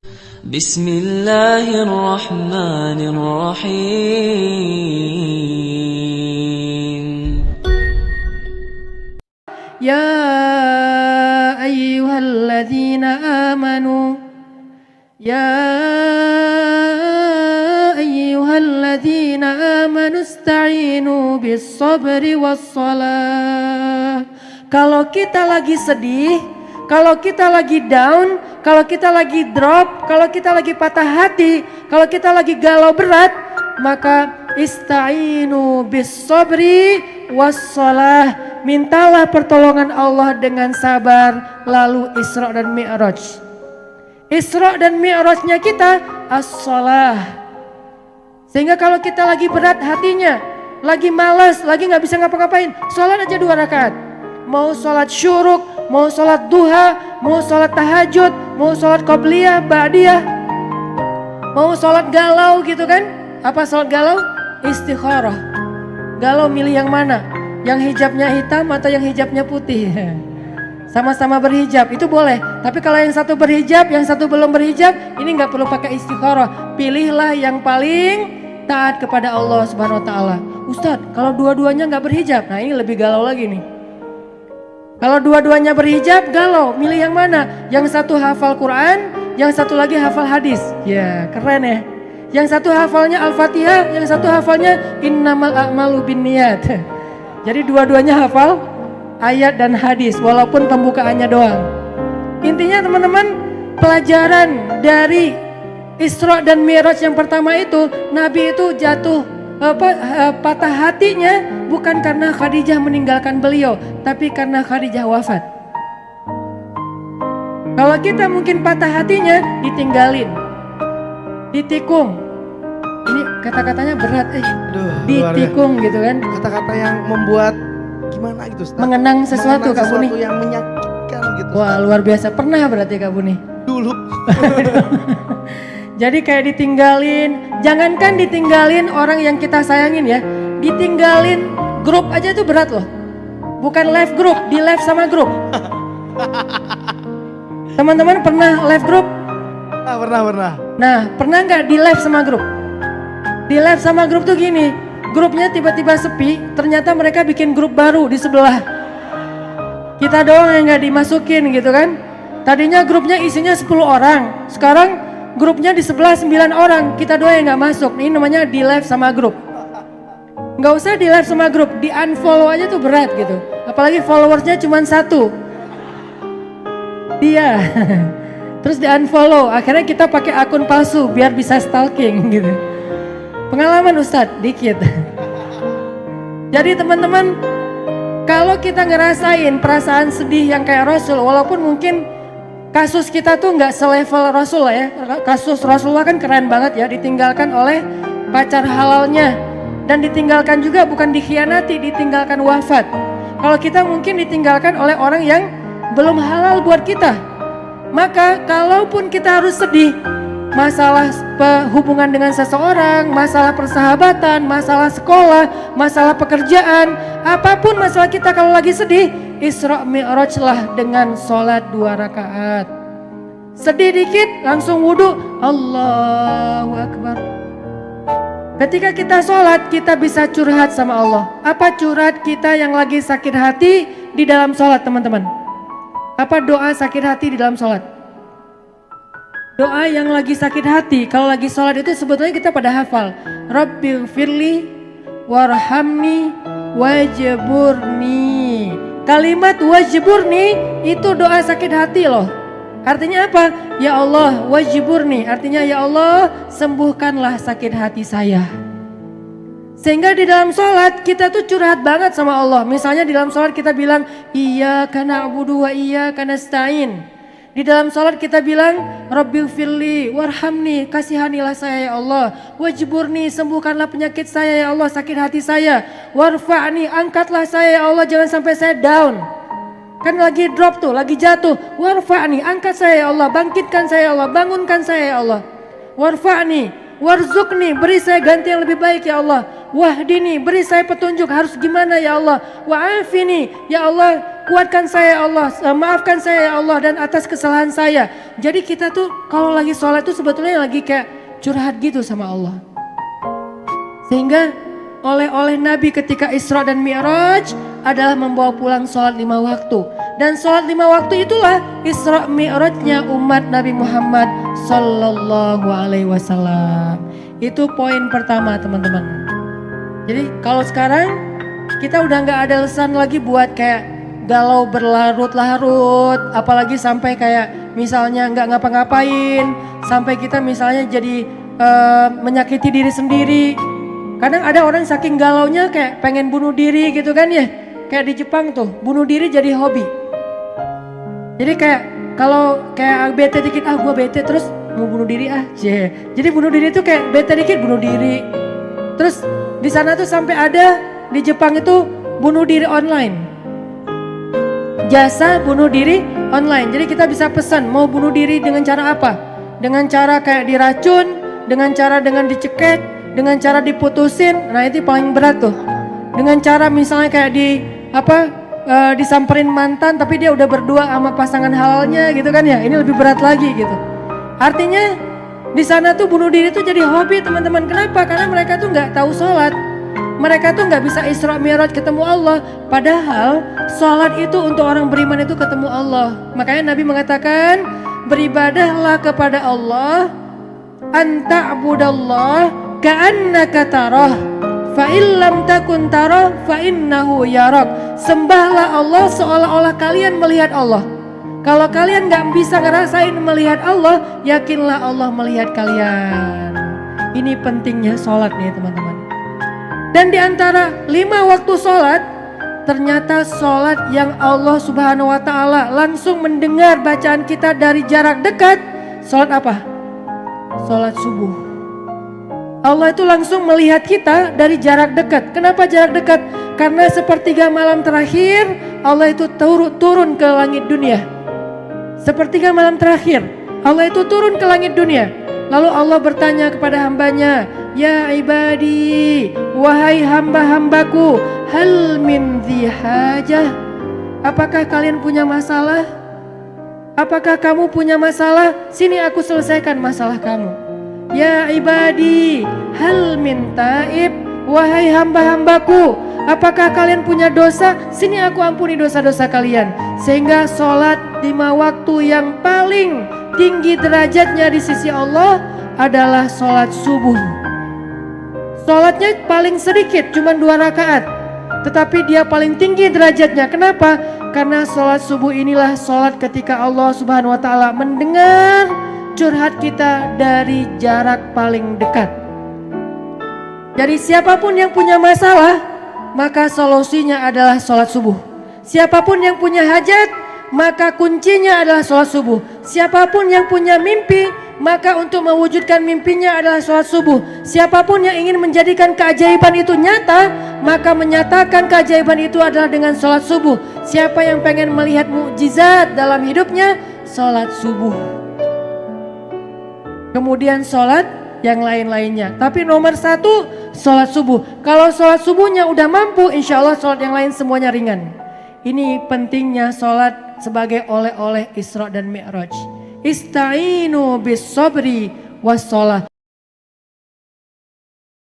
بسم الله الرحمن الرحيم يا أيها الذين آمنوا استعينوا بالصبر والصلاة. Kalau kita lagi sedih, kalau kita lagi down, kalau kita lagi drop, kalau kita lagi patah hati, kalau kita lagi galau berat, maka ista'inu bis-sabri was-shalah. Mintalah pertolongan Allah dengan sabar. Lalu Isra dan Mi'raj. Isra dan Mi'rajnya kita as-shalah. Sehingga kalau kita lagi berat hatinya, lagi malas, lagi gak bisa ngapa-ngapain, sholat aja 2 rakaat. Mau sholat syuruk, mau sholat duha, mau sholat tahajud, mau sholat qobliyah, ba'diyah, mau sholat galau gitu kan. Apa sholat galau? Istikharah. Galau milih yang mana? Yang hijabnya hitam atau yang hijabnya putih? Sama-sama berhijab, itu boleh. Tapi kalau yang satu berhijab, yang satu belum berhijab, ini gak perlu pakai istikharah. Pilihlah yang paling taat kepada Allah Subhanahu wa ta'ala. Ustadz, kalau dua-duanya gak berhijab, nah ini lebih galau lagi nih. Kalau dua-duanya berhijab, galau. Milih yang mana? Yang satu hafal Quran, yang satu lagi hafal hadis. Ya, keren ya. Yang satu hafalnya Al-Fatihah, yang satu hafalnya Innamal a'malu binniyat. Jadi dua-duanya hafal ayat dan hadis, walaupun pembukaannya doang. Intinya teman-teman, pelajaran dari Isra dan Mi'raj yang pertama itu, Nabi itu jatuh patah hatinya bukan karena Khadijah meninggalkan beliau, tapi karena Khadijah wafat. Kalau kita mungkin patah hatinya ditinggalin, ditikung. Ini kata-katanya berat, ditikung gitu kan. Kata-kata yang membuat gimana gitu, Ustaz? Mengenang sesuatu Kak Buni. Sesuatu yang menyakitkan gitu, Ustaz. Wah, luar biasa. Pernah berarti Kak Buni? Dulu. Jadi kayak ditinggalin, jangankan ditinggalin orang yang kita sayangin ya, ditinggalin grup aja tuh berat loh. Bukan left group, di left sama grup. Teman-teman pernah left group? Pernah. Nah, pernah nggak di left sama grup? Di left sama grup tuh gini, grupnya tiba-tiba sepi, ternyata mereka bikin grup baru di sebelah. Kita doang yang nggak dimasukin gitu kan. Tadinya grupnya isinya 10 orang, sekarang grupnya di sebelah 9 orang, kita doang yang gak masuk. Ini namanya di live sama grup. Gak usah di live sama grup, di unfollow aja tuh berat gitu. Apalagi followersnya cuma 1. Dia. Terus di unfollow, akhirnya kita pakai akun palsu biar bisa stalking gitu. Pengalaman Ustadz, dikit. Jadi teman-teman, kalau kita ngerasain perasaan sedih yang kayak Rasul, walaupun mungkin kasus kita tuh nggak selevel Rasul lah ya. Kasus Rasulullah kan keren banget ya, ditinggalkan oleh pacar halalnya. Dan ditinggalkan juga bukan dikhianati, ditinggalkan wafat. Kalau kita mungkin ditinggalkan oleh orang yang belum halal buat kita. Maka kalaupun kita harus sedih, masalah hubungan dengan seseorang, masalah persahabatan, masalah sekolah, masalah pekerjaan, apapun masalah kita kalau lagi sedih, Isra Mi'raj lah dengan sholat 2 rakaat. Sedih dikit langsung wudhu, Allahu Akbar. Ketika kita sholat kita bisa curhat sama Allah. Apa curhat kita yang lagi sakit hati di dalam sholat teman-teman? Apa doa sakit hati di dalam sholat? Doa yang lagi sakit hati kalau lagi sholat itu sebetulnya kita pada hafal. Rabbighfirli warhamni wajburni. Kalimat wajburni itu doa sakit hati loh. Artinya apa? Ya Allah wajburni. Artinya ya Allah sembuhkanlah sakit hati saya. Sehingga di dalam sholat kita tuh curhat banget sama Allah. Misalnya di dalam sholat kita bilang iyyaka na'budu wa iyyaka nasta'in. Di dalam sholat kita bilang Rabbighfirli warhamni, kasihanilah saya ya Allah. Wajburni, sembuhkanlah penyakit saya ya Allah, sakit hati saya. Warfa'ni, angkatlah saya ya Allah, jangan sampai saya down. Kan lagi drop tuh, lagi jatuh. Warfa'ni, angkat saya ya Allah, bangkitkan saya ya Allah, bangunkan saya ya Allah. Warfa'ni, warzukni, beri saya ganti yang lebih baik ya Allah. wahdini, beri saya petunjuk harus gimana ya Allah. Wa'afini, ya Allah kuatkan saya ya Allah, maafkan saya ya Allah dan atas kesalahan saya. Jadi kita tuh kalau lagi sholat tuh sebetulnya lagi kayak curhat gitu sama Allah. Sehingga oleh Nabi ketika Isra dan Mi'raj adalah membawa pulang sholat 5 waktu. Dan sholat 5 waktu itulah Isra Mi'rajnya umat Nabi Muhammad Sallallahu Alaihi Wasallam. Itu poin pertama teman-teman. Jadi kalau sekarang kita udah gak ada alasan lagi buat kayak galau berlarut-larut. Apalagi sampai kayak misalnya gak ngapa-ngapain. Sampai kita misalnya jadi menyakiti diri sendiri. Kadang ada orang saking galaunya kayak pengen bunuh diri gitu kan ya. Kayak di Jepang tuh, bunuh diri jadi hobi. Jadi kayak kalau kayak bete dikit, gue bete terus mau bunuh diri Jadi bunuh diri itu kayak bete dikit bunuh diri. Terus di sana tuh sampai ada di Jepang itu bunuh diri online. Jasa bunuh diri online. Jadi kita bisa pesan mau bunuh diri dengan cara apa? Dengan cara kayak diracun, dengan cara dengan dicekek, dengan cara diputusin, nah itu paling berat tuh. Dengan cara misalnya kayak disamperin mantan tapi dia udah berdua sama pasangan halalnya gitu kan ya. Ini lebih berat lagi gitu. Artinya di sana tuh bunuh diri tuh jadi hobi teman-teman. Kenapa? Karena mereka tuh nggak tahu sholat. Mereka tuh nggak bisa Isra Mi'raj ketemu Allah. Padahal sholat itu untuk orang beriman itu ketemu Allah. Makanya Nabi mengatakan beribadahlah kepada Allah anta'budallah ka'annaka tarah fa illam takun tarah fa innahu yarak. Sembahlah Allah seolah-olah kalian melihat Allah. Kalau kalian gak bisa ngerasain melihat Allah, yakinlah Allah melihat kalian. Ini pentingnya sholat nih teman-teman. Dan di antara 5 waktu sholat, ternyata sholat yang Allah Subhanahu wa ta'ala langsung mendengar bacaan kita dari jarak dekat. Sholat apa? Sholat subuh. Allah itu langsung melihat kita dari jarak dekat. Kenapa jarak dekat? Karena sepertiga malam terakhir Allah itu turun ke langit dunia. Sepertiga malam terakhir Allah itu turun ke langit dunia. Lalu Allah bertanya kepada hambanya, ya ibadi, wahai hamba-hambaku, hal min dhi hajah. Apakah kalian punya masalah? Apakah kamu punya masalah? Sini aku selesaikan masalah kamu. Ya ibadi, hal min taib, wahai hamba-hambaku, apakah kalian punya dosa? Sini aku ampuni dosa-dosa kalian. Sehingga sholat 5 waktu yang paling tinggi derajatnya di sisi Allah adalah sholat subuh. Sholatnya paling sedikit, cuma 2 rakaat, tetapi dia paling tinggi derajatnya. Kenapa? Karena sholat subuh inilah sholat ketika Allah Subhanahu wa ta'ala mendengar curhat kita dari jarak paling dekat. Jadi siapapun yang punya masalah, maka solusinya adalah sholat subuh. Siapapun yang punya hajat, maka kuncinya adalah sholat subuh. Siapapun yang punya mimpi, maka untuk mewujudkan mimpinya adalah sholat subuh. Siapapun yang ingin menjadikan keajaiban itu nyata, maka menyatakan keajaiban itu adalah dengan sholat subuh. Siapa yang pengen melihat mukjizat dalam hidupnya, sholat subuh. Kemudian sholat yang lain-lainnya. Tapi nomor 1 sholat subuh. Kalau sholat subuhnya udah mampu, insya Allah sholat yang lain semuanya ringan. Ini pentingnya sholat sebagai oleh-oleh Isra dan Mi'raj. Ista'inu bis sabri was sholat.